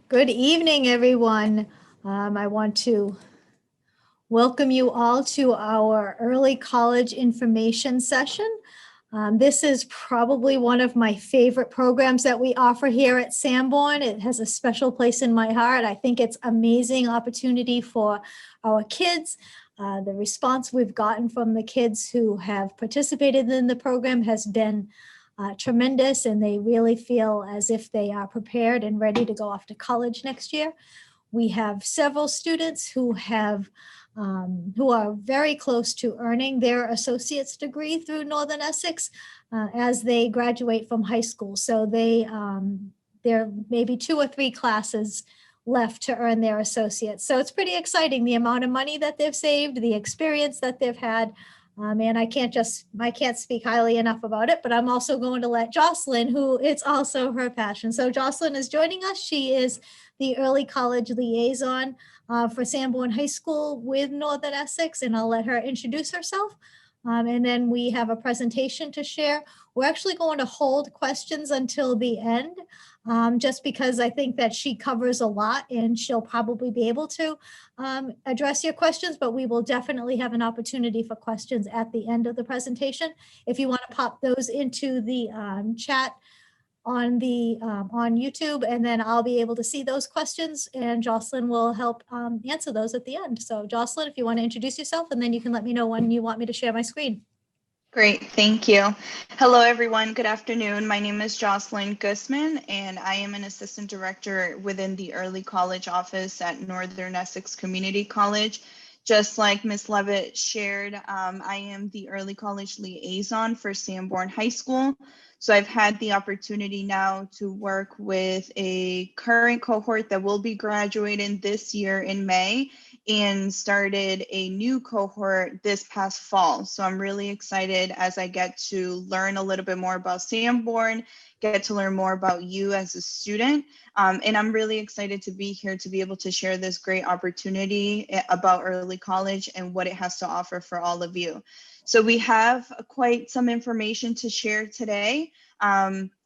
Good evening, everyone. I want to welcome you all to our early college information session. This is probably one of my favorite programs that we offer here at Sanborn. It has a special place in my heart. I think it's an amazing opportunity for our kids. The response we've gotten from the kids who have participated in the program has been tremendous, and they really feel as if they are prepared and ready to go off to college next year. We have several students who are very close to earning their associate's degree through Northern Essex as they graduate from high school. So there may be 2 or 3 classes left to earn their associates. So it's pretty exciting, the amount of money that they've saved, the experience that they've had. And I can't speak highly enough about it, but I'm also going to let Jocelyn, who it's also her passion. So Jocelyn is joining us. She is the early college liaison for Sanborn High School with Northern Essex, and I'll let her introduce herself. And then we have a presentation to share. We're actually going to hold questions until the end, just because I think that she covers a lot and she'll probably be able to address your questions, but we will definitely have an opportunity for questions at the end of the presentation. If you want to pop those into the chat on YouTube, and then I'll be able to see those questions, and Jocelyn will help answer those at the end. So Jocelyn, if you want to introduce yourself, and then you can let me know when you want me to share my screen. Great, thank you. Hello, everyone. Good afternoon. My name is Jocelyn Guzman, and I am an assistant director within the early college office at Northern Essex Community College. Just like Ms. Levitt shared, I am the early college liaison for Sanborn High School. So I've had the opportunity now to work with a current cohort that will be graduating this year in May, and started a new cohort this past fall. So I'm really excited as I get to learn a little bit more about Sanborn, get to learn more about you as a student. And I'm really excited to be here to be able to share this great opportunity about early college and what it has to offer for all of you. So we have quite some information to share today.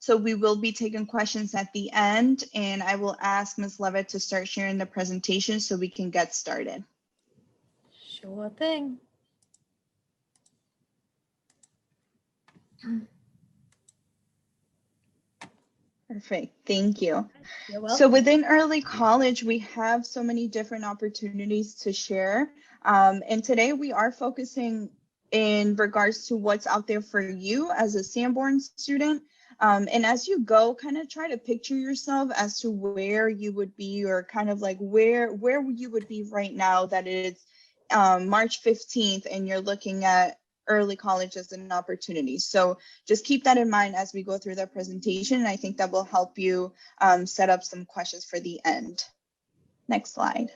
So we will be taking questions at the end, and I will ask Ms. Levitt to start sharing the presentation so we can get started. Sure thing. Perfect, thank you. You're welcome. So within early college, we have so many different opportunities to share. And today we are focusing in regards to what's out there for you as a Sanborn student. And as you go, kind of try to picture yourself as to where you would be, or kind of like where you would be right now that it's March 15th and you're looking at early college as an opportunity. So just keep that in mind as we go through the presentation. And I think that will help you set up some questions for the end. Next slide.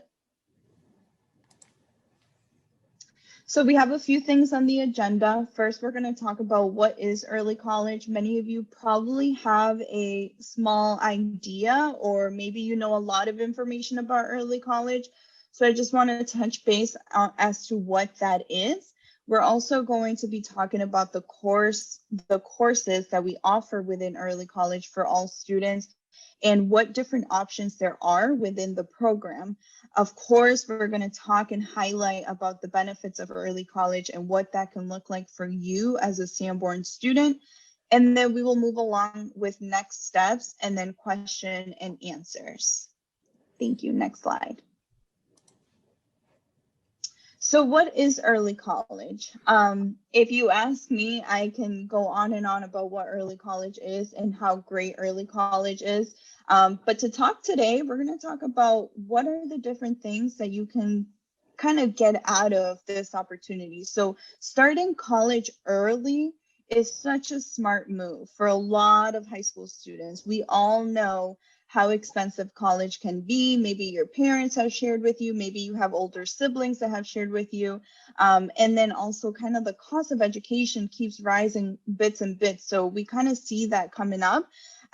So we have a few things on the agenda. First, we're going to talk about what is early college. Many of you probably have a small idea, or maybe you know a lot of information about early college. So I just want to touch base as to what that is. We're also going to be talking about the courses that we offer within early college for all students, and what different options there are within the program. Of course, we're going to talk and highlight about the benefits of early college and what that can look like for you as a Sanborn student. And then we will move along with next steps and then question and answers. Thank you. Next slide. So what is early college? If you ask me, I can go on and on about what early college is and how great early college is. But to talk today, we're going to talk about what are the different things that you can kind of get out of this opportunity. So starting college early is such a smart move for a lot of high school students. We all know how expensive college can be. Maybe your parents have shared with you, maybe you have older siblings that have shared with you. And then also kind of the cost of education keeps rising bits and bits. So we kind of see that coming up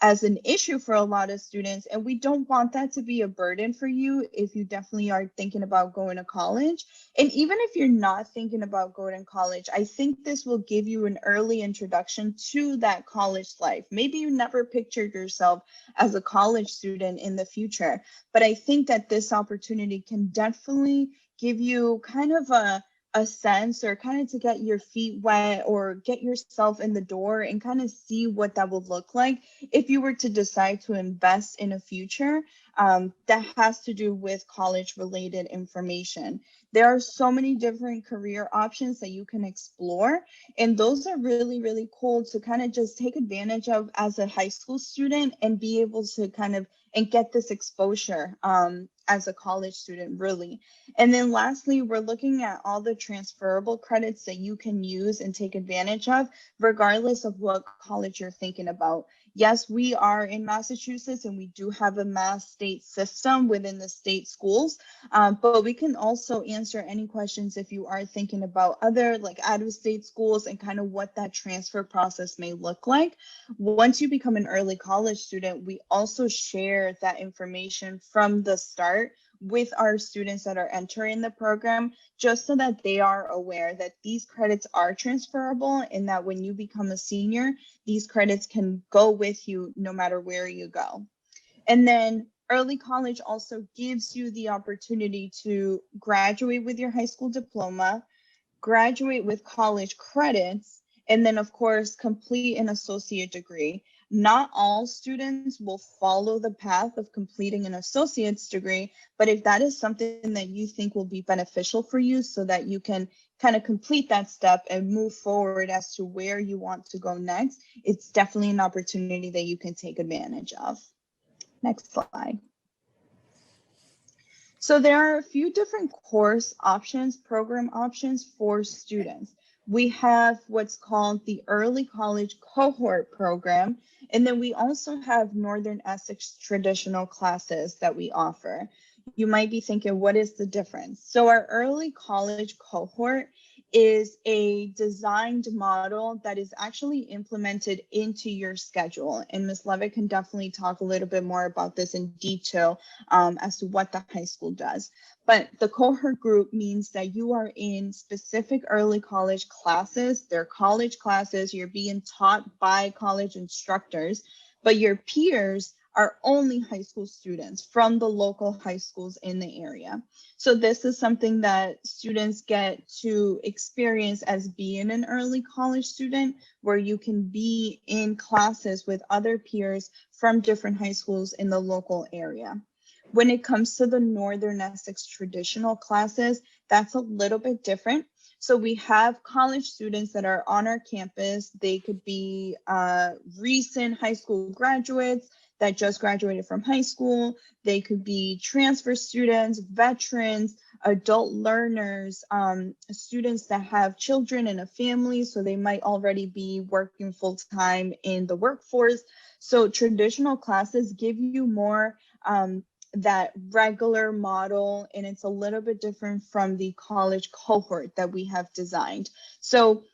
as an issue for a lot of students, and we don't want that to be a burden for you if you definitely are thinking about going to college. And even if you're not thinking about going to college, I think this will give you an early introduction to that college life. Maybe you never pictured yourself as a college student in the future, but I think that this opportunity can definitely give you kind of a sense, or kind of to get your feet wet or get yourself in the door and kind of see what that would look like if you were to decide to invest in a future that has to do with college related information. There are so many different career options that you can explore, and those are really, really cool to kind of just take advantage of as a high school student and be able to kind of and get this exposure as a college student, really. And then lastly, we're looking at all the transferable credits that you can use and take advantage of, regardless of what college you're thinking about. Yes, we are in Massachusetts and we do have a mass state system within the state schools, but we can also answer any questions if you are thinking about other like out of state schools and kind of what that transfer process may look like. Once you become an early college student, we also share that information from the start with our students that are entering the program, just so that they are aware that these credits are transferable and that when you become a senior, these credits can go with you no matter where you go. And then early college also gives you the opportunity to graduate with your high school diploma, graduate with college credits, and then of course complete an associate degree. Not all students will follow the path of completing an associate's degree, but if that is something that you think will be beneficial for you so that you can kind of complete that step and move forward as to where you want to go next, it's definitely an opportunity that you can take advantage of. Next slide. So there are a few different course options, program options for students. We have what's called the Early College Cohort program, and then we also have Northern Essex traditional classes that we offer. You might be thinking, what is the difference? So our Early College Cohort is a designed model that is actually implemented into your schedule. And Ms. Levitt can definitely talk a little bit more about this in detail as to what the high school does. But the cohort group means that you are in specific early college classes. They're college classes. You're being taught by college instructors, but your peers are only high school students from the local high schools in the area. So this is something that students get to experience as being an early college student, where you can be in classes with other peers from different high schools in the local area. When it comes to the Northern Essex traditional classes, that's a little bit different. So we have college students that are on our campus. They could be recent high school graduates that just graduated from high school. They could be transfer students, veterans, adult learners, students that have children and a family, so they might already be working full-time in the workforce. So traditional classes give you more that regular model, and it's a little bit different from the college cohort that we have designed. So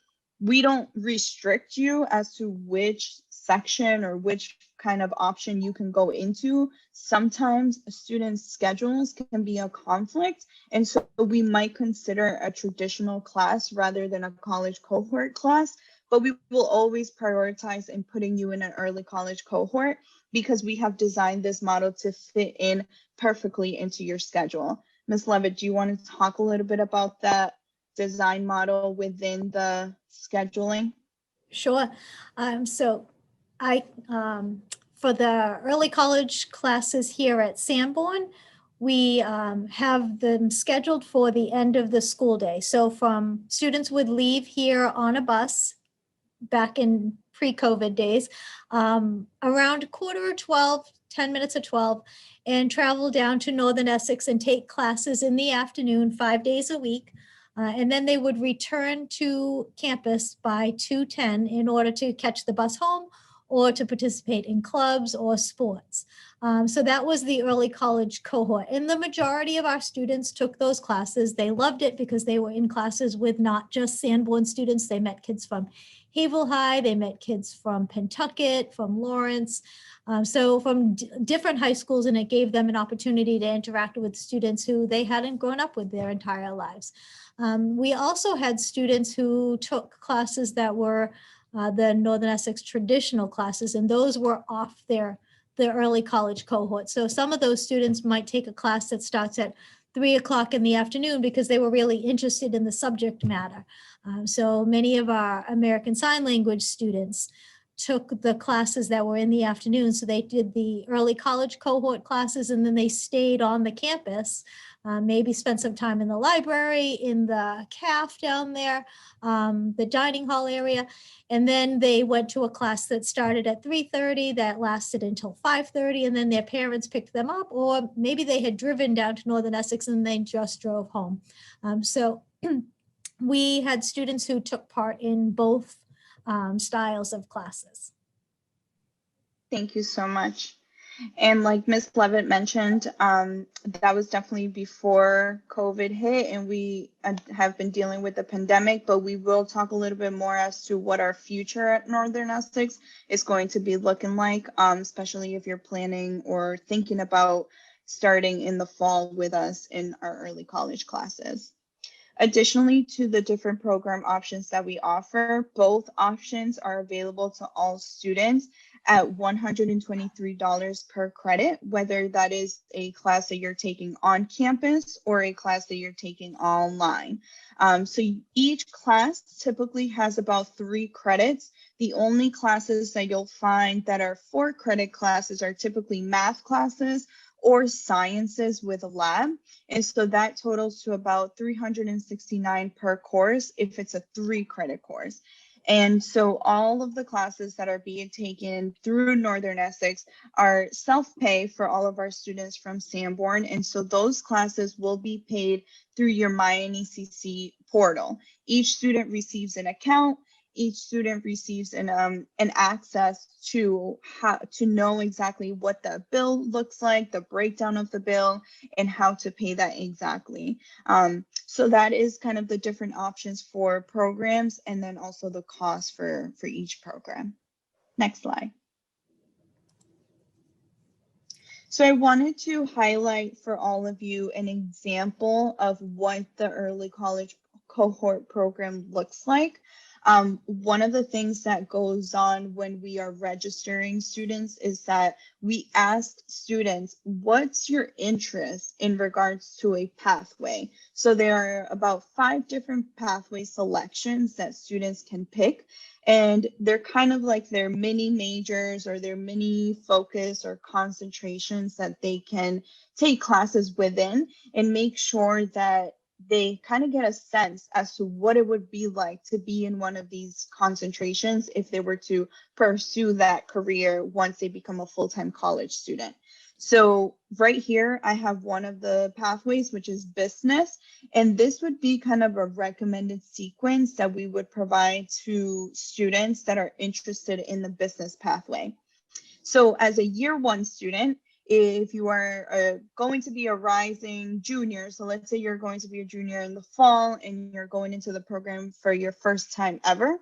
we don't restrict you as to which section or which kind of option you can go into. Sometimes students' schedules can be a conflict, and so we might consider a traditional class rather than a college cohort class, but we will always prioritize in putting you in an early college cohort because we have designed this model to fit in perfectly into your schedule. Ms. Levitt, do you want to talk a little bit about that design model within the scheduling? Sure. So I, for the early college classes here at Sanborn, we have them scheduled for the end of the school day. So from students would leave here on a bus back in pre-COVID days, around 11:45, 10 minutes of 12, and travel down to Northern Essex and take classes in the afternoon, 5 days a week. And then they would return to campus by 2:10 in order to catch the bus home or to participate in clubs or sports. So that was the early college cohort. And the majority of our students took those classes. They loved it because they were in classes with not just Sanborn students. They met kids from Havel High. They met kids from Pentucket, from Lawrence, so from different high schools, and it gave them an opportunity to interact with students who they hadn't grown up with their entire lives. We also had students who took classes that were the Northern Essex traditional classes, and those were off the early college cohort. So some of those students might take a class that starts at 3 o'clock in the afternoon because they were really interested in the subject matter. So many of our American Sign Language students took the classes that were in the afternoon. So they did the early college cohort classes, and then they stayed on the campus, maybe spent some time in the library, in the CAF down there, the dining hall area. And then they went to a class that started at 3:30 that lasted until 5:30, and then their parents picked them up, or maybe they had driven down to Northern Essex and they just drove home. So we had students who took part in both styles of classes. Thank you so much. And like Ms. Levitt mentioned, that was definitely before COVID hit, and we have been dealing with the pandemic, but we will talk a little bit more as to what our future at Northern Essex is going to be looking like, especially if you're planning or thinking about starting in the fall with us in our early college classes. Additionally to the different program options that we offer, both options are available to all students at $123 per credit, whether that is a class that you're taking on campus or a class that you're taking online. So each class typically has about 3 credits. The only classes that you'll find that are 4 credit classes are typically math classes or sciences with a lab. And so that totals to about $369 per course if it's a 3 credit course. And so all of the classes that are being taken through Northern Essex are self-pay for all of our students from Sanborn. And so those classes will be paid through your NECC portal. Each student receives an account. Each student receives an access to know exactly what the bill looks like, the breakdown of the bill, and how to pay that exactly. So that is kind of the different options for programs, and then also the cost for each program. Next slide. So I wanted to highlight for all of you an example of what the early college cohort program looks like. One of the things that goes on when we are registering students is that we ask students, what's your interest in regards to a pathway? So there are about 5 different pathway selections that students can pick. And they're kind of like their mini majors or their mini focus or concentrations that they can take classes within and make sure that they kind of get a sense as to what it would be like to be in one of these concentrations if they were to pursue that career once they become a full-time college student. So right here, I have one of the pathways, which is business. And this would be kind of a recommended sequence that we would provide to students that are interested in the business pathway. So as a year 1 student, if you are going to be a rising junior, so let's say you're going to be a junior in the fall and you're going into the program for your first time ever,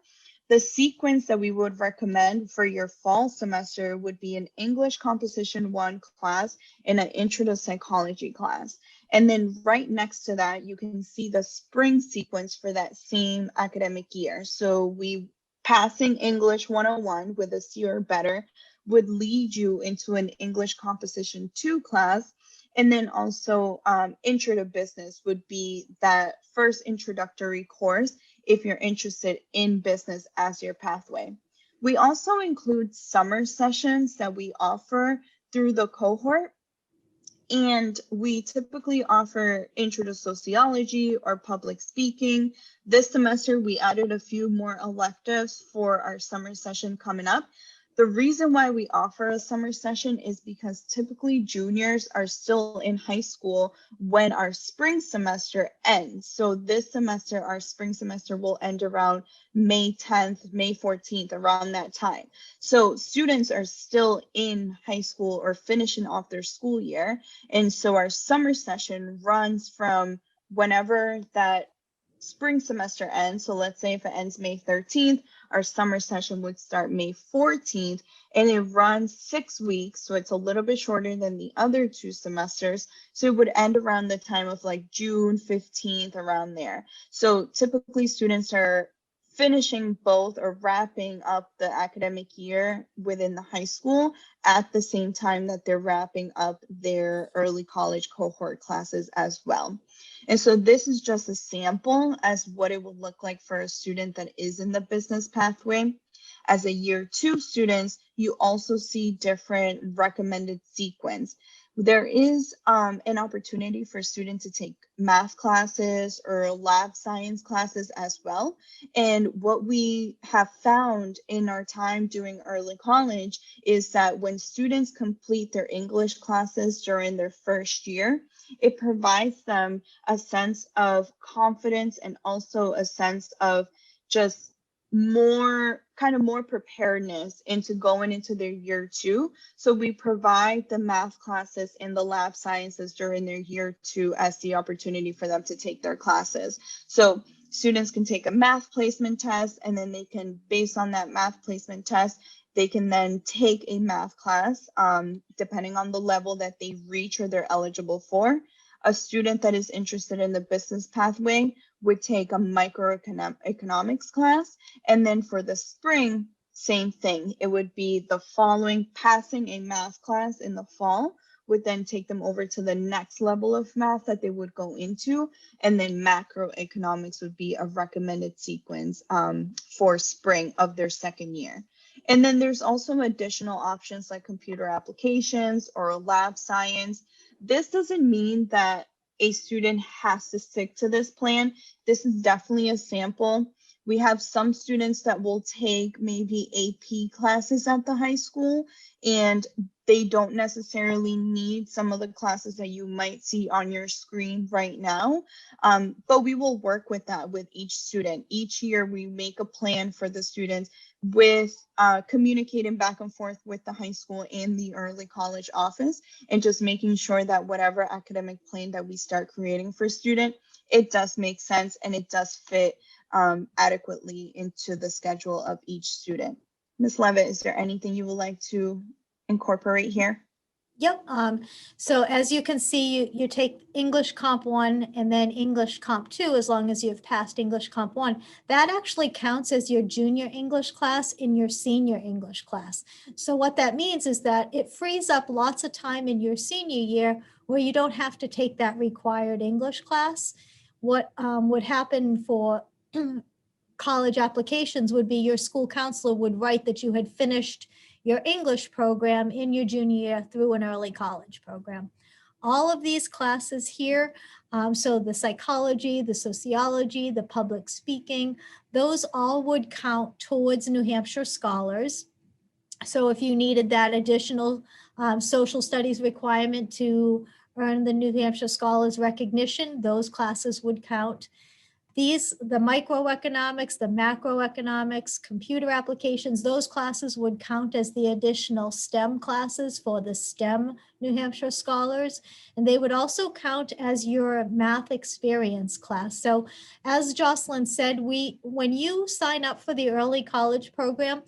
the sequence that we would recommend for your fall semester would be an English Composition 1 class and an Intro to Psychology class. And then right next to that, you can see the spring sequence for that same academic year. So we passing English 101 with a C or better would lead you into an English Composition 2 class. And then also Intro to Business would be that first introductory course if you're interested in business as your pathway. We also include summer sessions that we offer through the cohort. And we typically offer Intro to Sociology or Public Speaking. This semester, we added a few more electives for our summer session coming up. The reason why we offer a summer session is because typically juniors are still in high school when our spring semester ends. So this semester, our spring semester will end around May 10th, May 14th, around that time. So students are still in high school or finishing off their school year. And so our summer session runs from whenever that spring semester ends. So let's say if it ends May 13th, Our summer session would start May 14th and it runs 6 weeks. So it's a little bit shorter than the other 2 semesters. So it would end around the time of like June 15th, around there. So typically students are finishing both or wrapping up the academic year within the high school at the same time that they're wrapping up their early college cohort classes as well. And so this is just a sample as what it would look like for a student that is in the business pathway. As a year 2 students, you also see different recommended sequence. There is an opportunity for students to take math classes or lab science classes as well. And what we have found in our time doing early college is that when students complete their English classes during their first year, it provides them a sense of confidence and also a sense of just more preparedness into going into their year 2. So we provide the math classes and the lab sciences during their year 2 as the opportunity for them to take their classes. So students can take a math placement test, and then they can, based on that math placement test, they can then take a math class depending on the level that they reach or they're eligible for. A student that is interested in the business pathway would take a microeconomics class. And then for the spring, same thing. It would be the following, passing a math class in the fall would then take them over to the next level of math that they would go into. And then macroeconomics would be a recommended sequence for spring of their second year. And then there's also additional options like computer applications or lab science. This doesn't mean that a student has to stick to this plan. This is definitely a sample. We have some students that will take maybe AP classes at the high school, and they don't necessarily need some of the classes that you might see on your screen right now. But we will work with that with each student. Each year we make a plan for the students with communicating back and forth with the high school and the early college office, and just making sure that whatever academic plan that we start creating for student, it does make sense and it does fit adequately into the schedule of each student. Ms. Levitt, is there anything you would like to incorporate here? Yep. So as you can see, you take English Comp 1 and then English Comp 2, as long as you've passed English Comp 1. That actually counts as your junior English class in your senior English class. So what that means is that it frees up lots of time in your senior year where you don't have to take that required English class. What would happen for college applications would be your school counselor would write that you had finished your English program in your junior year through an early college program. All of these classes here, so the psychology, the sociology, the public speaking, those all would count towards New Hampshire scholars. So if you needed that additional social studies requirement to earn the New Hampshire Scholars recognition, those classes would count. The microeconomics, the macroeconomics, computer applications, those classes would count as the additional STEM classes for the STEM New Hampshire scholars. And they would also count as your math experience class. So as Jocelyn said, when you sign up for the early college program,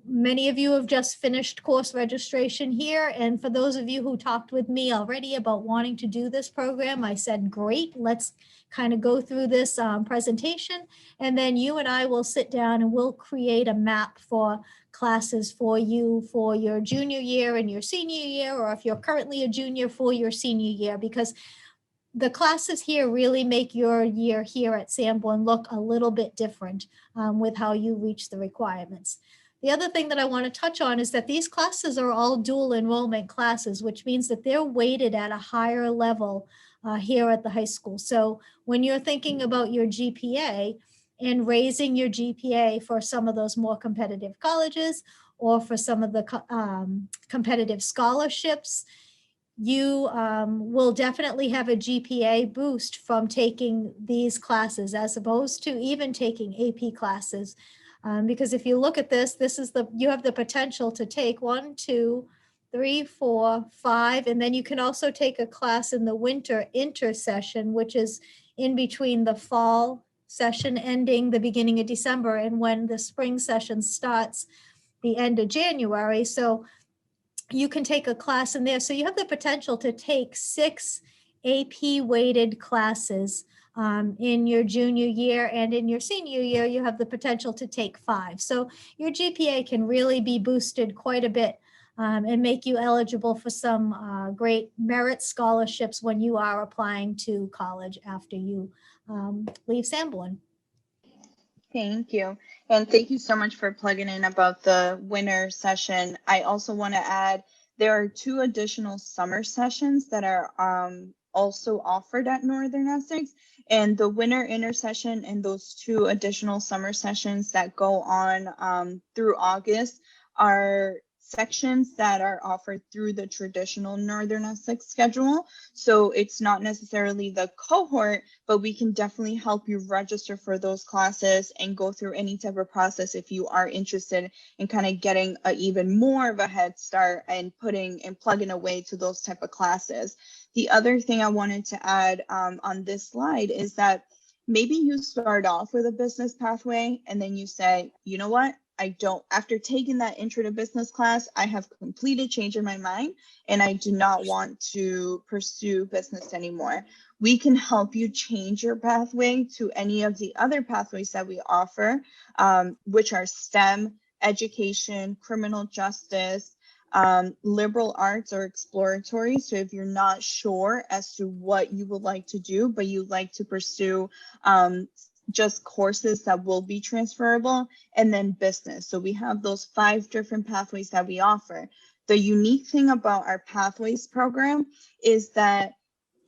many of you have just finished course registration here. And for those of you who talked with me already about wanting to do this program, I said, great, let's kind of go through this presentation. And then you and I will sit down and we'll create a map for classes for you for your junior year and your senior year, or if you're currently a junior, for your senior year, because the classes here really make your year here at Sanborn look a little bit different with how you reach the requirements. The other thing that I want to touch on is that these classes are all dual enrollment classes, which means that they're weighted at a higher level here at the high school. So when you're thinking about your GPA and raising your GPA for some of those more competitive colleges or for some of the competitive scholarships, you will definitely have a GPA boost from taking these classes as opposed to even taking AP classes. Because if you look at this, you have the potential to take 1, 2, 3, 4, 5, and then you can also take a class in the winter intersession, which is in between the fall session ending the beginning of December, and when the spring session starts the end of January. So you can take a class in there. So you have the potential to take 6 AP weighted classes in your junior year, and in your senior year, you have the potential to take 5. So your GPA can really be boosted quite a bit and make you eligible for some great merit scholarships when you are applying to college after you leave Sanborn. Thank you. And thank you so much for plugging in about the winter session. I also want to add, there are 2 additional summer sessions that are also offered at Northern Essex. And the winter intersession and those 2 additional summer sessions that go on through August are sections that are offered through the traditional Northern Essex schedule. So it's not necessarily the cohort, but we can definitely help you register for those classes and go through any type of process if you are interested in kind of getting even more of a head start and putting and plugging away to those type of classes. The other thing I wanted to add on this slide is that maybe you start off with a business pathway and then you say, you know what? After taking that intro to business class, I have completed change in my mind and I do not want to pursue business anymore. We can help you change your pathway to any of the other pathways that we offer, which are STEM, education, criminal justice, liberal arts, or exploratory. So if you're not sure as to what you would like to do, but you like to pursue just courses that will be transferable, and then business. So we have those 5 different pathways that we offer. The unique thing about our pathways program is that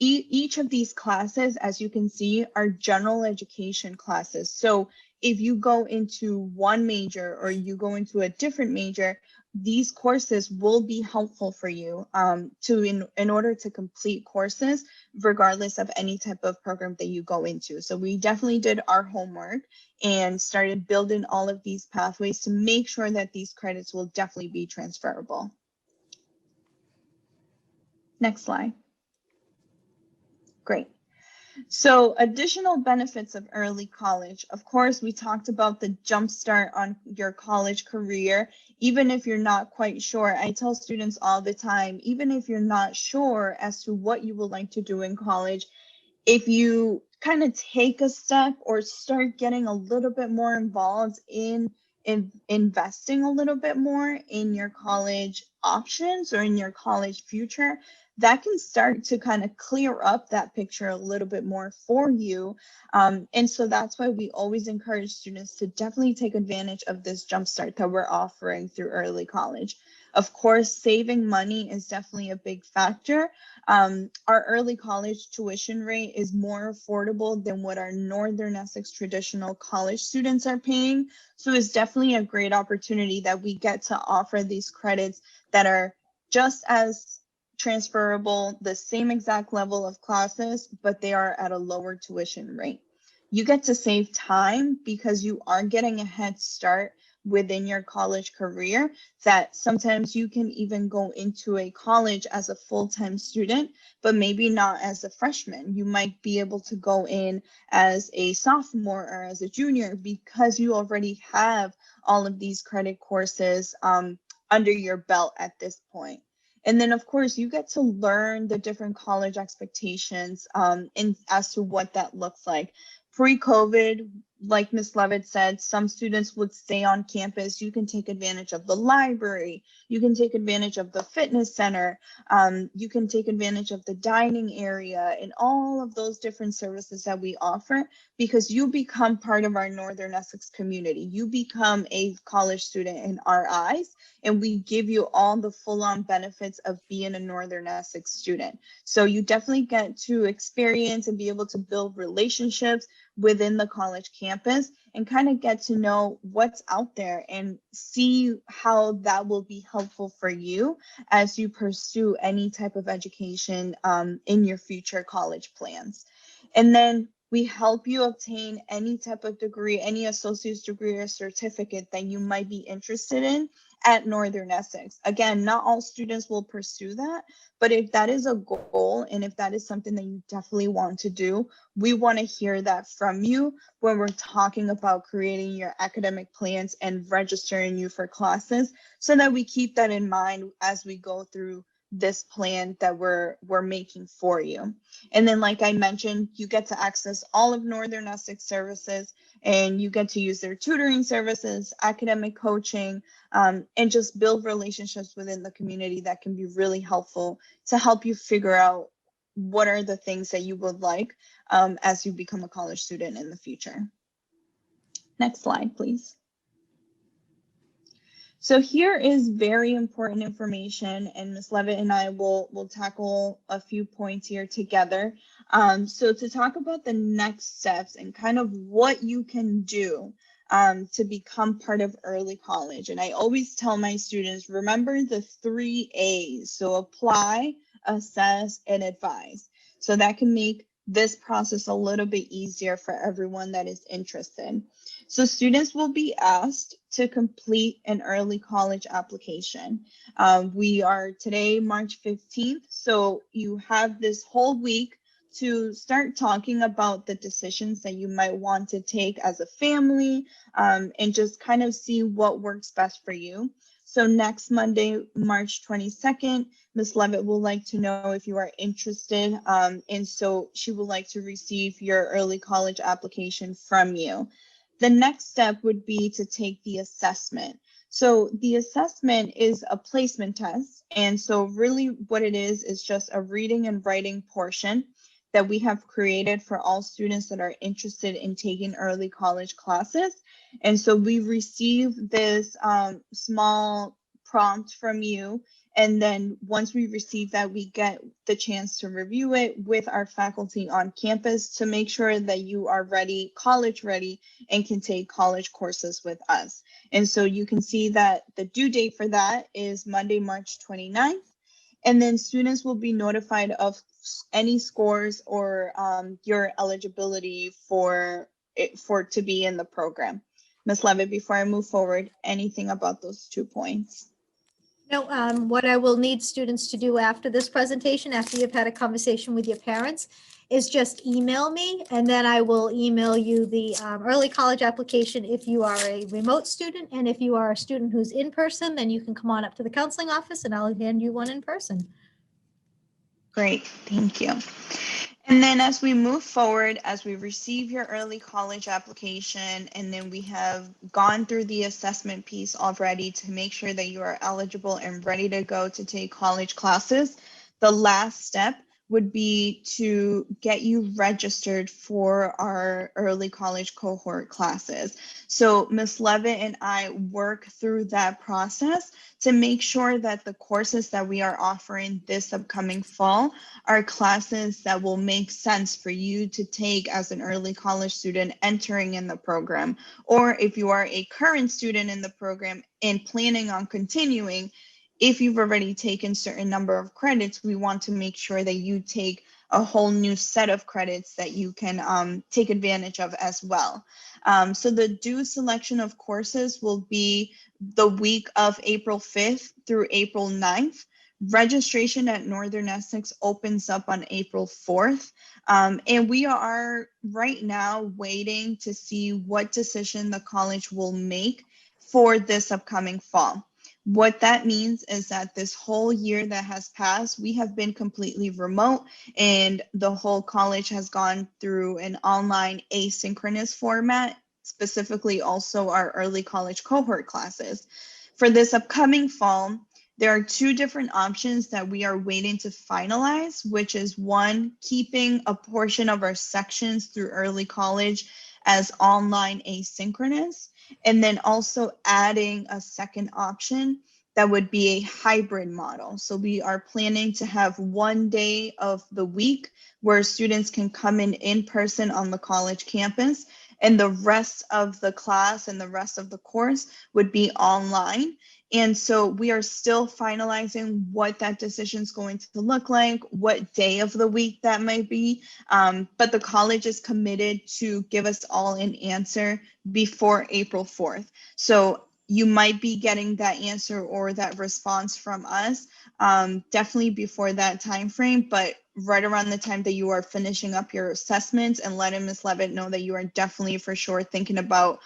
each of these classes, as you can see, are general education classes. So if you go into one major or you go into a different major, these courses will be helpful for you in order to complete courses, regardless of any type of program that you go into. So we definitely did our homework and started building all of these pathways to make sure that these credits will definitely be transferable. Next slide. Great. So additional benefits of early college. Of course, we talked about the jumpstart on your college career. Even if you're not quite sure, I tell students all the time, even if you're not sure as to what you would like to do in college, if you kind of take a step or start getting a little bit more involved in investing a little bit more in your college options or in your college future, that can start to kind of clear up that picture a little bit more for you. And so that's why we always encourage students to definitely take advantage of this jumpstart that we're offering through early college. Of course, saving money is definitely a big factor. Our early college tuition rate is more affordable than what our Northern Essex traditional college students are paying. So it's definitely a great opportunity that we get to offer these credits that are just as transferable, the same exact level of classes, but they are at a lower tuition rate. You get to save time because you are getting a head start within your college career, that sometimes you can even go into a college as a full-time student, but maybe not as a freshman. You might be able to go in as a sophomore or as a junior because you already have all of these credit courses under your belt at this point. And then, of course, you get to learn the different college expectations as to what that looks like. Pre-COVID, like Ms. Levitt said, some students would stay on campus. You can take advantage of the library. You can take advantage of the fitness center. You can take advantage of the dining area and all of those different services that we offer, because you become part of our Northern Essex community. You become a college student in our eyes, and we give you all the full-on benefits of being a Northern Essex student. So you definitely get to experience and be able to build relationships within the college campus and kind of get to know what's out there and see how that will be helpful for you as you pursue any type of education in your future college plans. And then we help you obtain any type of degree, any associate's degree or certificate that you might be interested in at Northern Essex. Again, not all students will pursue that, but if that is a goal and if that is something that you definitely want to do, we want to hear that from you when we're talking about creating your academic plans and registering you for classes, so that we keep that in mind as we go through this plan that we're making for you. And then, like I mentioned, you get to access all of Northern Essex services, and you get to use their tutoring services, academic coaching, and just build relationships within the community that can be really helpful to help you figure out what are the things that you would like as you become a college student in the future. Next slide, please. So here is very important information, and Ms. Levitt and I will tackle a few points here together. So to talk about the next steps and kind of what you can do to become part of early college. And I always tell my students, remember the 3 A's. So apply, assess, and advise. So that can make this process a little bit easier for everyone that is interested. So students will be asked to complete an early college application. We are today, March 15th, so you have this whole week to start talking about the decisions that you might want to take as a family, and just kind of see what works best for you. So next Monday, March 22nd, Ms. Levitt will like to know if you are interested, and so she would like to receive your early college application from you. The next step would be to take the assessment. So the assessment is a placement test. And so really what it is just a reading and writing portion that we have created for all students that are interested in taking early college classes. And so we receive this small prompt from you. And then once we receive that, we get the chance to review it with our faculty on campus to make sure that you are ready, college ready, and can take college courses with us. And so you can see that the due date for that is Monday, March 29th. And then students will be notified of any scores or your eligibility for to be in the program. Ms. Levitt, before I move forward, anything about those 2 points? No, what I will need students to do after this presentation, after you've had a conversation with your parents, is just email me, and then I will email you the early college application if you are a remote student. And if you are a student who's in person, then you can come on up to the counseling office and I'll hand you one in person. Great, thank you. And then as we move forward, as we receive your early college application, and then we have gone through the assessment piece already to make sure that you are eligible and ready to go to take college classes, the last step would be to get you registered for our early college cohort classes. So Ms. Levitt and I work through that process to make sure that the courses that we are offering this upcoming fall are classes that will make sense for you to take as an early college student entering in the program. Or if you are a current student in the program and planning on continuing, if you've already taken certain number of credits, we want to make sure that you take a whole new set of credits that you can take advantage of as well. So the due selection of courses will be the week of April 5th through April 9th. Registration at Northern Essex opens up on April 4th. And we are right now waiting to see what decision the college will make for this upcoming fall. What that means is that this whole year that has passed, we have been completely remote, and the whole college has gone through an online asynchronous format, specifically also our early college cohort classes. For this upcoming fall, there are 2 different options that we are waiting to finalize, which is one, keeping a portion of our sections through early college as online asynchronous, and then also adding a second option that would be a hybrid model. So we are planning to have one day of the week where students can come in person on the college campus, and the rest of the class and the rest of the course would be online. And so we are still finalizing what that decision is going to look like, what day of the week that might be. But the college is committed to give us all an answer before April 4th. So you might be getting that answer or that response from us definitely before that time frame, but right around the time that you are finishing up your assessments, and letting Ms. Levitt know that you are definitely for sure thinking about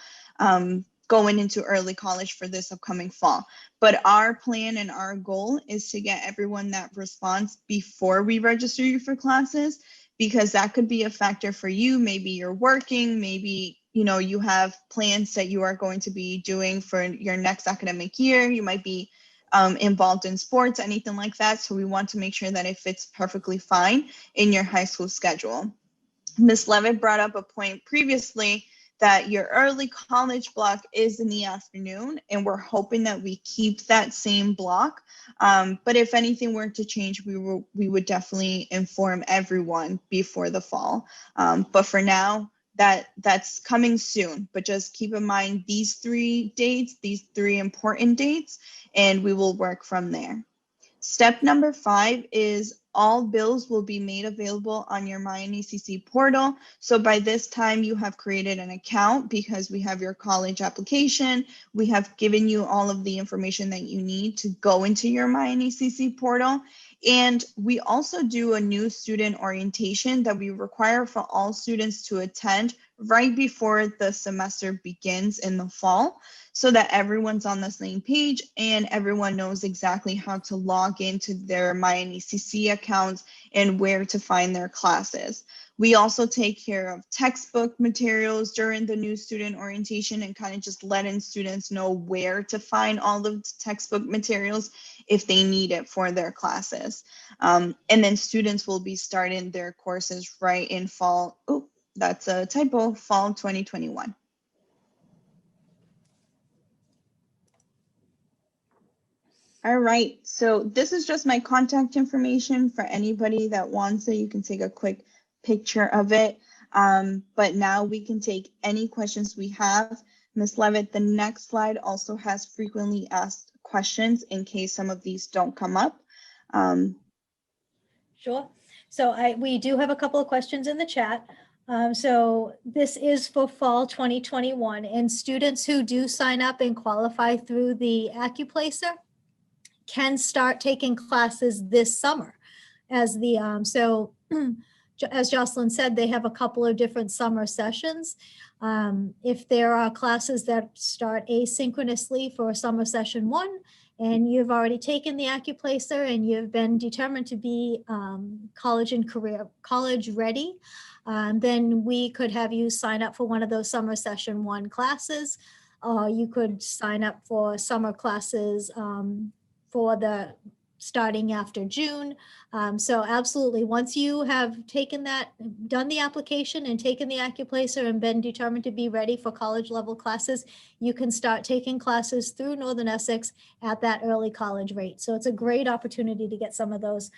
going into early college for this upcoming fall. But our plan and our goal is to get everyone that response before we register you for classes, because that could be a factor for you. Maybe you're working, maybe you have plans that you are going to be doing for your next academic year. You might be involved in sports, anything like that. So we want to make sure that it fits perfectly fine in your high school schedule. Ms. Levitt brought up a point previously that your early college block is in the afternoon, and we're hoping that we keep that same block. But if anything were to change, we would definitely inform everyone before the fall. But for now, that's coming soon. But just keep in mind these 3 dates, these 3 important dates, and we will work from there. Step number 5 is all bills will be made available on your NECC portal. So by this time you have created an account, because we have your college application. We have given you all of the information that you need to go into your NECC portal. And we also do a new student orientation that we require for all students to attend right before the semester begins in the fall, so that everyone's on the same page and everyone knows exactly how to log into their NECC accounts and where to find their classes. We also take care of textbook materials during the new student orientation, and kind of just letting students know where to find all of the textbook materials if they need it for their classes. And then students will be starting their courses right in fall. Oh, that's a typo, fall 2021. All right, so this is just my contact information for anybody that wants it. You can take a quick picture of it. But now we can take any questions we have. Ms. Levitt, the next slide also has frequently asked questions in case some of these don't come up. Sure. So we do have a couple of questions in the chat. So this is for fall 2021, and students who do sign up and qualify through the AccuPlacer can start taking classes this summer. As as Jocelyn said, they have a couple of different summer sessions. If there are classes that start asynchronously for summer session 1, and you've already taken the AccuPlacer and you've been determined to be college ready, then we could have you sign up for one of those summer session 1 classes. You could sign up for summer classes for the starting after June. So absolutely, once you have done the application and taken the AccuPlacer and been determined to be ready for college level classes, you can start taking classes through Northern Essex at that early college rate. So it's a great opportunity to get some of those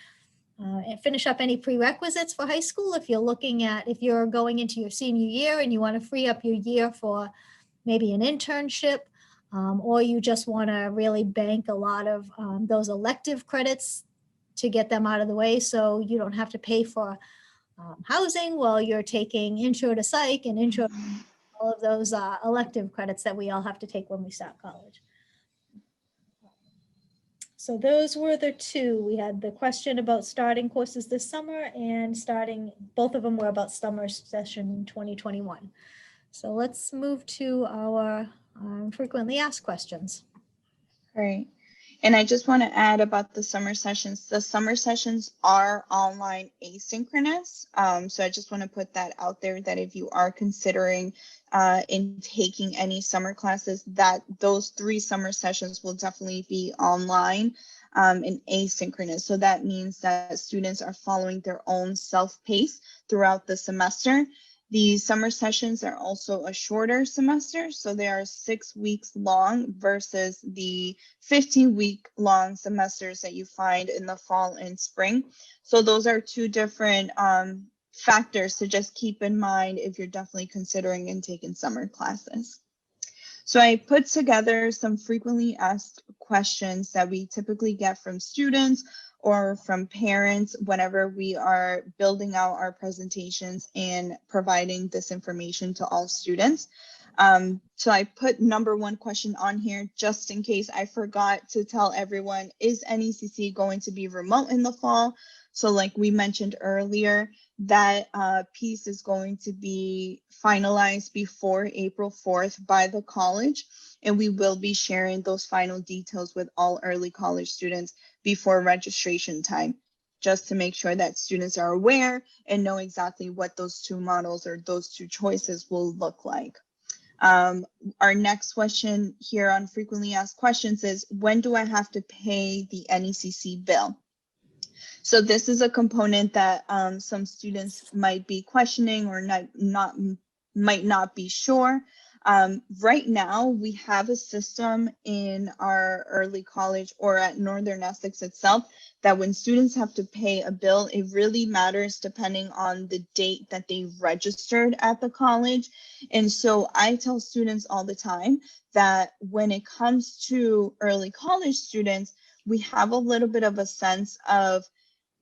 and finish up any prerequisites for high school. If you're going into your senior year and you want to free up your year for maybe an internship, or you just want to really bank a lot of those elective credits to get them out of the way, so you don't have to pay for housing while you're taking intro to psych and intro to all of those elective credits that we all have to take when we start college. So those were the 2. We had the question about starting courses this summer, and both of them were about summer session 2021. So let's move to our frequently asked questions. Right. And I just want to add about the summer sessions. The summer sessions are online asynchronous. So I just want to put that out there, that if you are considering in taking any summer classes, that those 3 summer sessions will definitely be online and asynchronous. So that means that students are following their own self-pace throughout the semester. The summer sessions are also a shorter semester, so they are 6 weeks long versus the 15-week long semesters that you find in the fall and spring. So those are 2 different factors to just keep in mind if you're definitely considering and taking summer classes. So I put together some frequently asked questions that we typically get from students or from parents whenever we are building out our presentations and providing this information to all students. So I put number one question on here just in case I forgot to tell everyone, is NECC going to be remote in the fall? So like we mentioned earlier, that piece is going to be finalized before April 4th by the college, and we will be sharing those final details with all early college students before registration time, just to make sure that students are aware and know exactly what those two models or those two choices will look like. Our next question here on frequently asked questions is, when do I have to pay the NECC bill? So this is a component that some students might be questioning or might not be sure. Right now, we have a system in our early college or at Northern Essex itself that when students have to pay a bill, it really matters depending on the date that they registered at the college. And so I tell students all the time that when it comes to early college students, we have a little bit of a sense of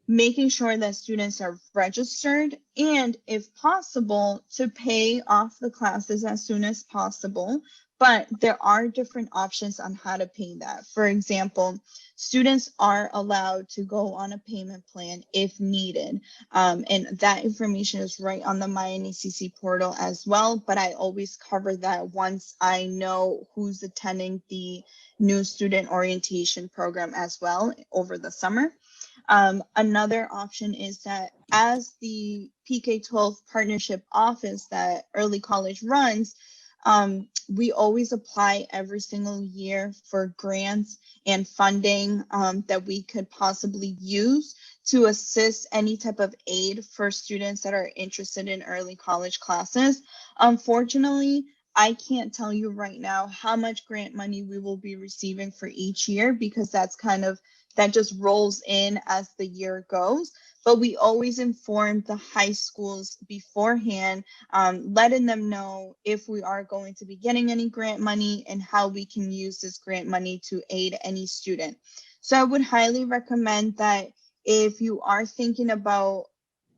making sure that students are registered and, if possible, to pay off the classes as soon as possible. But there are different options on how to pay that. For example, students are allowed to go on a payment plan if needed. And that information is right on the MyNECC portal as well. But I always cover that once I know who's attending the new student orientation program as well over the summer. Another option is that as the PK-12 partnership office that early college runs, we always apply every single year for grants and funding that we could possibly use to assist any type of aid for students that are interested in early college classes. Unfortunately, I can't tell you right now how much grant money we will be receiving for each year, because that just rolls in as the year goes. But we always inform the high schools beforehand, letting them know if we are going to be getting any grant money and how we can use this grant money to aid any student. So I would highly recommend that if you are thinking about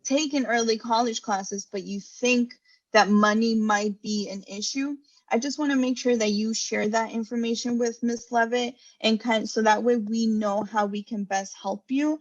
taking early college classes, but you think that money might be an issue, I just want to make sure that you share that information with Ms. Levitt, and so that way we know how we can best help you.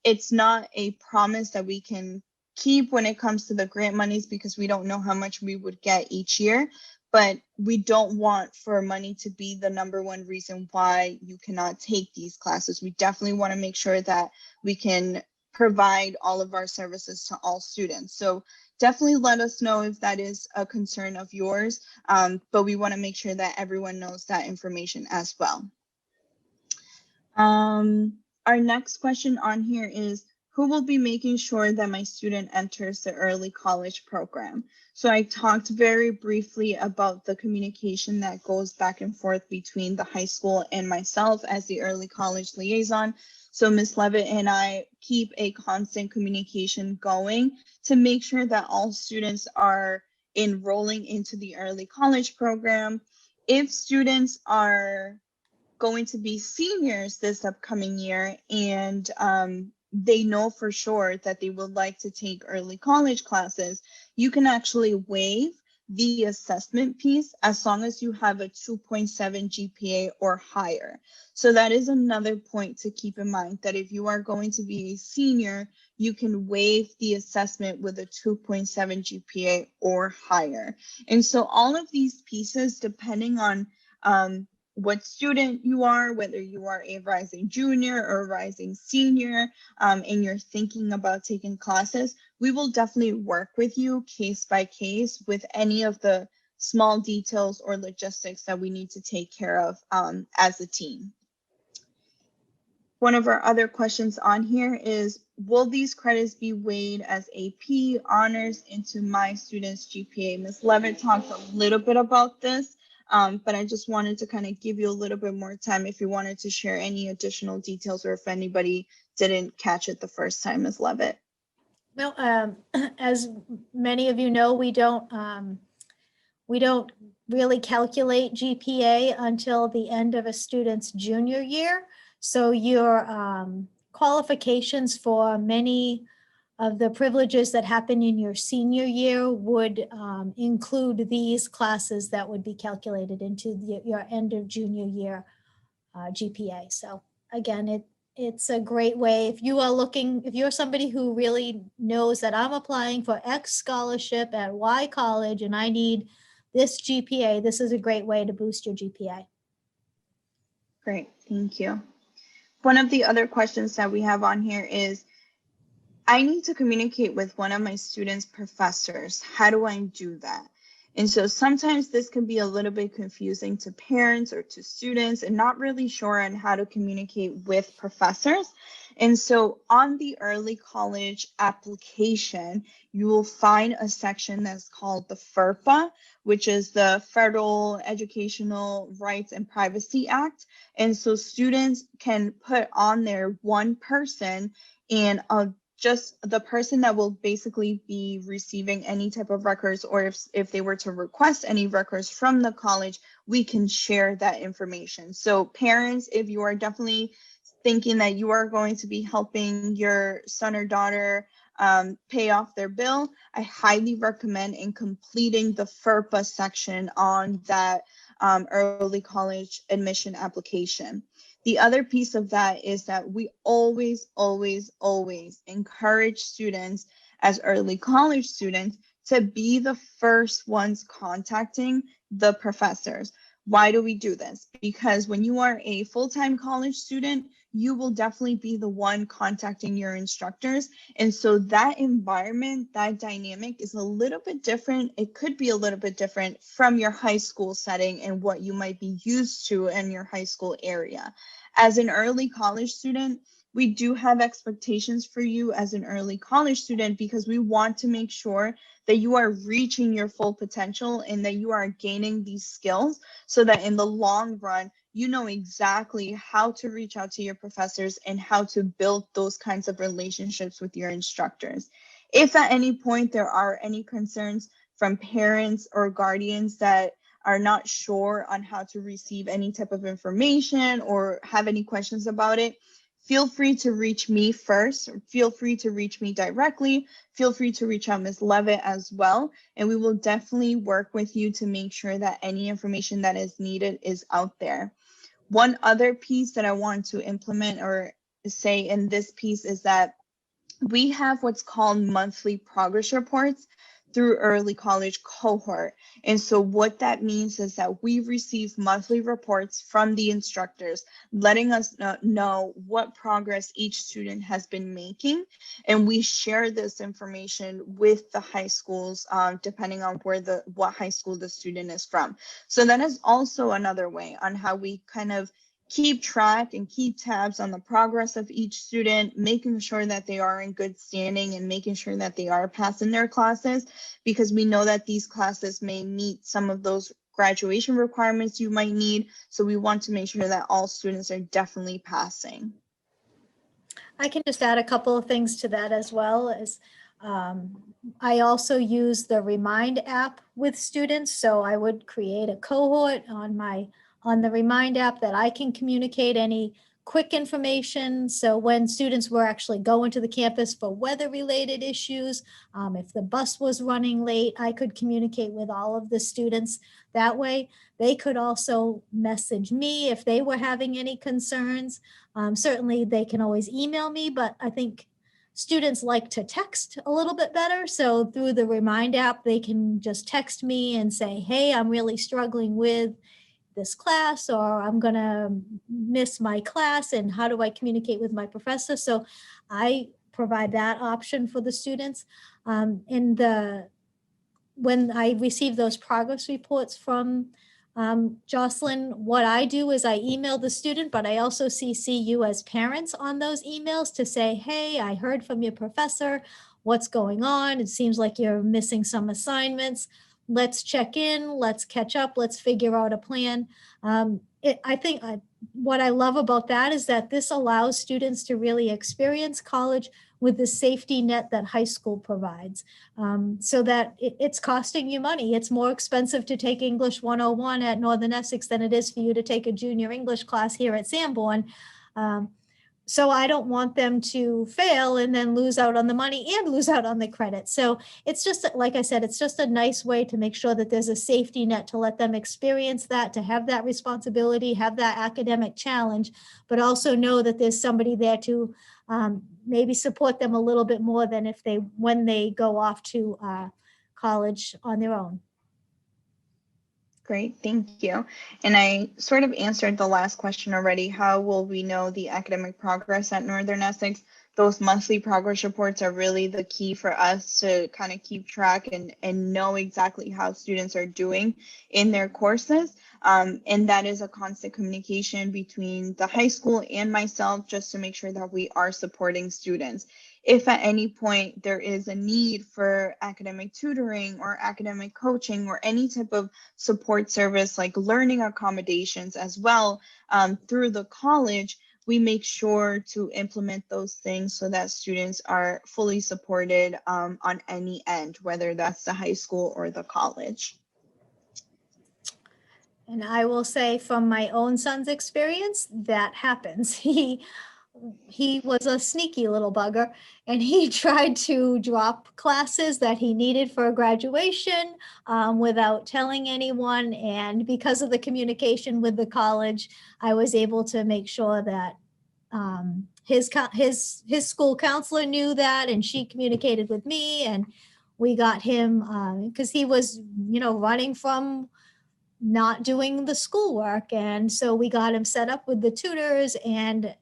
It's not a promise that we can keep when it comes to the grant monies, because we don't know how much we would get each year, but we don't want for money to be the number one reason why you cannot take these classes. We definitely want to make sure that we can provide all of our services to all students. So definitely let us know if that is a concern of yours, but we want to make sure that everyone knows that information as well. Our next question on here is, who will be making sure that my student enters the early college program? So I talked very briefly about the communication that goes back and forth between the high school and myself as the early college liaison. So Ms. Levitt and I keep a constant communication going to make sure that all students are enrolling into the early college program. If students are going to be seniors this upcoming year and they know for sure that they would like to take early college classes, you can actually waive the assessment piece as long as you have a 2.7 GPA or higher. So that is another point to keep in mind, that if you are going to be a senior, you can waive the assessment with a 2.7 GPA or higher. And so all of these pieces, depending on what student you are, whether you are a rising junior or a rising senior, and you're thinking about taking classes, we will definitely work with you case by case with any of the small details or logistics that we need to take care of as a team. One of our other questions on here is, will these credits be weighed as AP honors into my student's GPA? Ms. Levitt talked a little bit about this, but I just wanted to kind of give you a little bit more time if you wanted to share any additional details, or if anybody didn't catch it the first time, Ms. Levitt. Well, as many of you know, we don't really calculate GPA until the end of a student's junior year. So your qualifications for many of the privileges that happen in your senior year would include these classes that would be calculated into your end of junior year GPA. So again, it's a great way if you are looking, if you're somebody who really knows that I'm applying for X scholarship at Y college and I need this GPA, this is a great way to boost your GPA. Great, thank you. One of the other questions that we have on here is, I need to communicate with one of my students' professors. How do I do that? And so sometimes this can be a little bit confusing to parents or to students and not really sure on how to communicate with professors. And so on the early college application, you will find a section that's called the FERPA, which is the Federal Educational Rights and Privacy Act. And so students can put on there one person, and just the person that will basically be receiving any type of records, or if they were to request any records from the college, we can share that information. So parents, if you are definitely thinking that you are going to be helping your son or daughter pay off their bill, I highly recommend in completing the FERPA section on that early college admission application. The other piece of that is that we always, always, always encourage students as early college students to be the first ones contacting the professors. Why do we do this? Because when you are a full-time college student, you will definitely be the one contacting your instructors. And so that environment, that dynamic is a little bit different. It could be a little bit different from your high school setting and what you might be used to in your high school area. As an early college student, we do have expectations for you as an early college student because we want to make sure that you are reaching your full potential and that you are gaining these skills so that in the long run, you know exactly how to reach out to your professors and how to build those kinds of relationships with your instructors. If at any point there are any concerns from parents or guardians that are not sure on how to receive any type of information or have any questions about it, feel free to reach me first. Feel free to reach me directly. Feel free to reach out Ms. Levitt as well. And we will definitely work with you to make sure that any information that is needed is out there. One other piece that I want to implement or say in this piece is that we have what's called monthly progress reports through early college cohort. And so what that means is that we receive monthly reports from the instructors, letting us know what progress each student has been making. And we share this information with the high schools, depending on what high school the student is from. So that is also another way on how we kind of keep track and keep tabs on the progress of each student, making sure that they are in good standing and making sure that they are passing their classes, because we know that these classes may meet some of those graduation requirements you might need. So we want to make sure that all students are definitely passing. I can just add a couple of things to that as well. As I also use the Remind app with students. So I would create a cohort on the Remind app that I can communicate any quick information. So when students were actually going to the campus for weather-related issues, if the bus was running late, I could communicate with all of the students that way. They could also message me if they were having any concerns. Certainly they can always email me, but I think students like to text a little bit better. So through the Remind app, they can just text me and say, hey, I'm really struggling with this class, or I'm going to miss my class, and how do I communicate with my professor? So I provide that option for the students. When I receive those progress reports from Jocelyn, what I do is I email the student, but I also CC you as parents on those emails to say, hey, I heard from your professor, what's going on? It seems like you're missing some assignments. Let's check in, let's catch up, let's figure out a plan. I think what I love about that is that this allows students to really experience college with the safety net that high school provides, so that it's costing you money. It's more expensive to take English 101 at Northern Essex than it is for you to take a junior English class here at Sanborn. so I don't want them to fail and then lose out on the money and lose out on the credit. So it's just, like I said, it's just a nice way to make sure that there's a safety net to let them experience that, to have that responsibility, have that academic challenge, but also know that there's somebody there to maybe support them a little bit more than when they go off to college on their own. Great, thank you. And I sort of answered the last question already. How will we know the academic progress at Northern Essex? Those monthly progress reports are really the key for us to kind of keep track and know exactly how students are doing in their courses. And that is a constant communication between the high school and myself, just to make sure that we are supporting students. If at any point there is a need for academic tutoring or academic coaching or any type of support service like learning accommodations as well through the college, we make sure to implement those things so that students are fully supported on any end, whether that's the high school or the college. And I will say from my own son's experience, that happens. He was a sneaky little bugger, and he tried to drop classes that he needed for graduation without telling anyone. And because of the communication with the college, I was able to make sure that his school counselor knew that, and she communicated with me, and we got him because he was, running from not doing the schoolwork. And so we got him set up with the tutors, and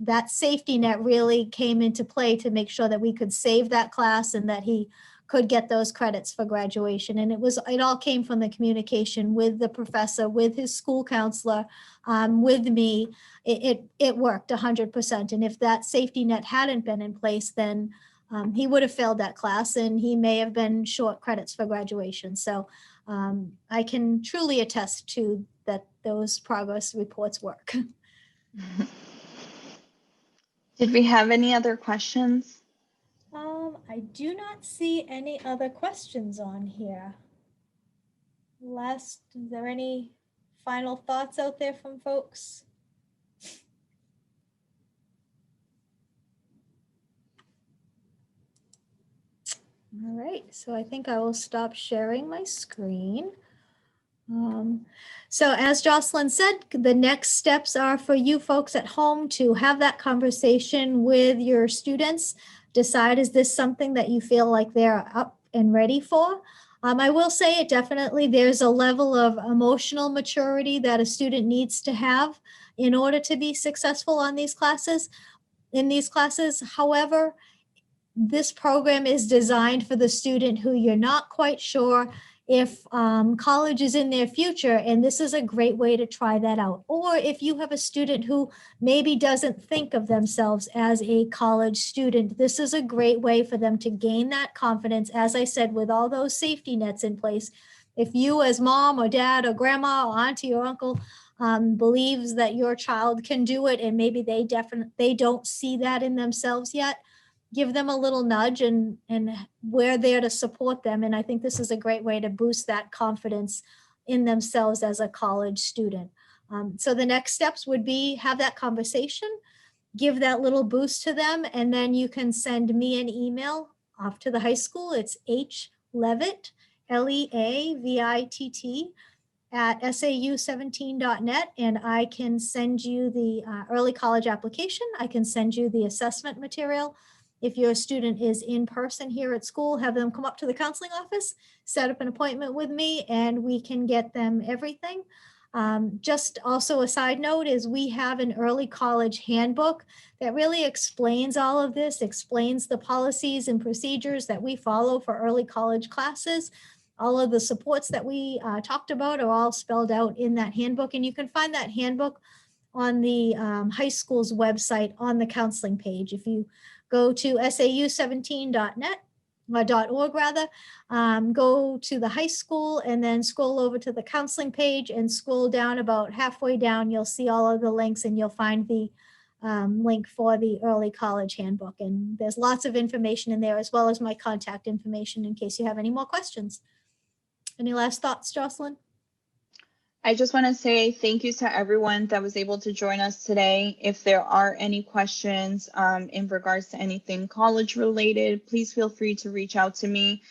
that safety net really came into play to make sure that we could save that class and that he could get those credits for graduation. And it all came from the communication with the professor, with his school counselor, with me. It worked 100%. And if that safety net hadn't been in place, then he would have failed that class and he may have been short credits for graduation. So I can truly attest to that those progress reports work. Did we have any other questions? I do not see any other questions on here. Is there any final thoughts out there from folks? All right, so I think I will stop sharing my screen. So as Jocelyn said, the next steps are for you folks at home to have that conversation with your students. Decide, is this something that you feel like they're up and ready for? I will say it definitely, there's a level of emotional maturity that a student needs to have in order to be successful in these classes. However, this program is designed for the student who you're not quite sure if college is in their future, and this is a great way to try that out. Or if you have a student who maybe doesn't think of themselves as a college student, this is a great way for them to gain that confidence. As I said, with all those safety nets in place, if you as mom or dad or grandma or auntie or uncle believes that your child can do it, and maybe they don't see that in themselves yet, give them a little nudge, and we're there to support them. And I think this is a great way to boost that confidence in themselves as a college student. So the next steps would be have that conversation, give that little boost to them, and then you can send me an email off to the high school. It's hleavitt, LEAVITT, at sau17.net, and I can send you the early college application. I can send you the assessment material. If your student is in person here at school, have them come up to the counseling office, set up an appointment with me, and we can get them everything. Just also a side note is we have an early college handbook that really explains all of this, explains the policies and procedures that we follow for early college classes. All of the supports that we talked about are all spelled out in that handbook, and you can find that handbook on the high school's website on the counseling page. If you go to sau17.net, .org rather, go to the high school and then scroll over to the counseling page and scroll down about halfway down. You'll see all of the links, and you'll find the link for the early college handbook. And there's lots of information in there, as well as my contact information in case you have any more questions. Any last thoughts, Jocelyn? I just want to say thank you to everyone that was able to join us today. If there are any questions in regards to anything college related, please feel free to reach out to me.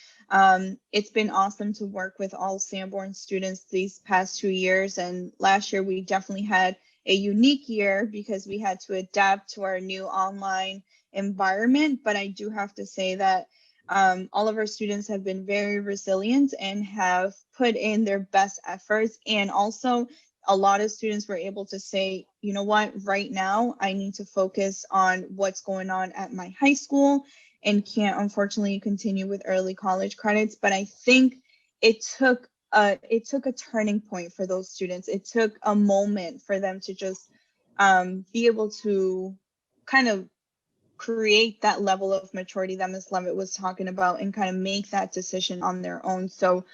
It's been awesome to work with all Sanborn students these past 2 years. And last year, we definitely had a unique year because we had to adapt to our new online environment. But I do have to say that all of our students have been very resilient and have put in their best efforts. And also, a lot of students were able to say, you know what, right now I need to focus on what's going on at my high school and can't unfortunately continue with early college credits. But I think it took a turning point for those students. It took a moment for them to just be able to kind of create that level of maturity that Ms. Levitt was talking about and kind of make that decision on their own. So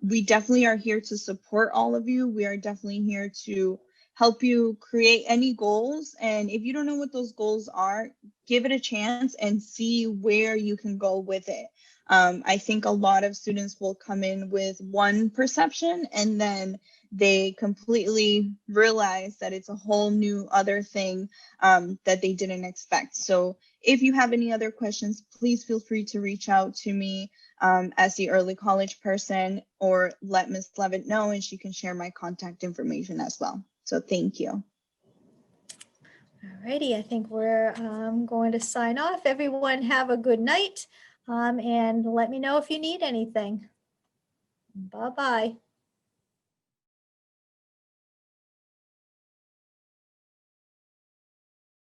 we definitely are here to support all of you. We are definitely here to help you create any goals. And if you don't know what those goals are, give it a chance and see where you can go with it. I think a lot of students will come in with one perception and then they completely realize that it's a whole new other thing that they didn't expect. So if you have any other questions, please feel free to reach out to me as the early college person, or let Ms. Levitt know and she can share my contact information as well. So thank you. Alrighty, I think we're going to sign off. Everyone have a good night and let me know if you need anything. Bye-bye.